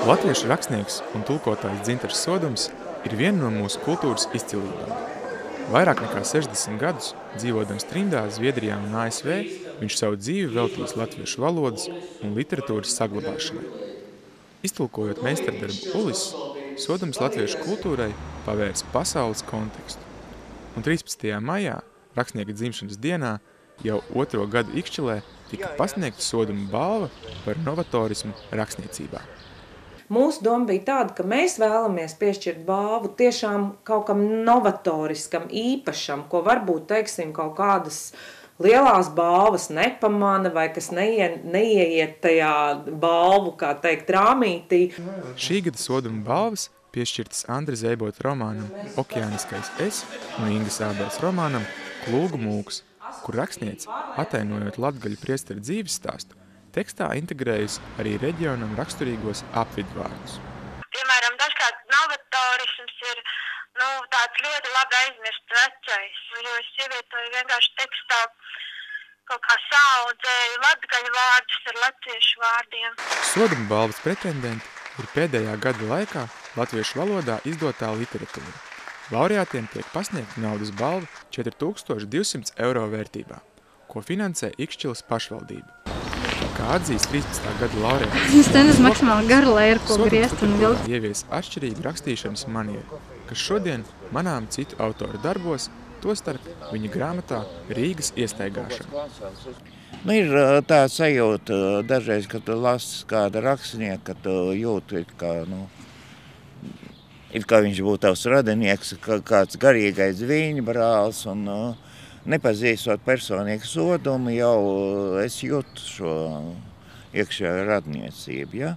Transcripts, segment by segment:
Latviešu rakstnieks un tulkotājs Dzintars Sodums ir viena no mūsu kultūras izcilībām. Vairāk nekā 60 gadus, dzīvodams trimdā Zviedrijā un ASV, viņš savu dzīvi veltījis latviešu valodas un literatūras saglabāšanai. Iztulkojot meistardarbu Ulis, Sodums latviešu kultūrai pavērs pasaules kontekstu. Un 13. maijā, rakstnieka dzimšanas dienā, jau 2. gadu Ikšķilē tika pasniegta Soduma balva par novatorismu rakstniecībā. Mūsu doma bija tāda, ka mēs vēlamies piešķirt balvu tiešām kaut kam novatoriskam, īpašam, ko varbūt, teiksim, kaut kādas lielās balvas nepamana vai kas neieiet tajā balvu, kā teikt, rāmītī. Šī gada Soduma balvas piešķirtas Andra Zēbota romānam Okeāniskais es un Ingas Ābels romānam Klūgu mūks, kur rakstniece, atainojot latgaļu priestera dzīves stāstu, tekstā integrējas arī reģionam raksturīgos apvidvārdus. Piemēram, dažkārt novatorisms ir tāds ļoti labi aizmirsts vecais, jo es ievietoju vienkārši tekstā kaut kā saaudzēju latgaļu vārdus ar latviešu vārdiem. Soduma balvas pretendenti ir pēdējā gada laikā latviešu valodā izdotā literatūra. Laureātiem tiek pasniegta naudas balva 4200 eiro vērtībā, ko finansē Ikšķiles pašvaldība. Kā atzīst 13. gada laureāts, es nezinu maksimāli garu lēru, ko griezt un vilkt. Ievies atšķirīgu rakstīšanas manieru, kas šodien manām citu autoru darbos, tostarp viņa grāmatā Rīgas iestaigāšana. Ir tā sajūta dažreiz, kad tu lasi kāda rakstnieka, kad tu jūti, it kā viņš būtu tavs radinieks, kāds garīgais viļņbrālis, un nepazīstot personīgu Sodumu, jau es jūtu šo iekšējo radniecību. Ja?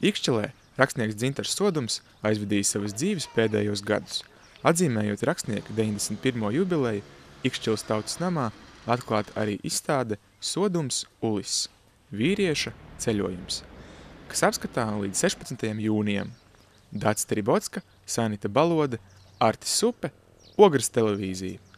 Ikšķilē rakstnieks Dzintars Sodums aizvadīja savas dzīves pēdējos gadus. Atzīmējot rakstnieka 91. jubileju, Ikšķiles tautas namā atklāta arī izstāde Sodums Ulis – vīrieša ceļojums, kas apskatām līdz 16. jūnijam. Dācis Tribotska, Sanita Balode, Artis Supe, Ogres televīzija.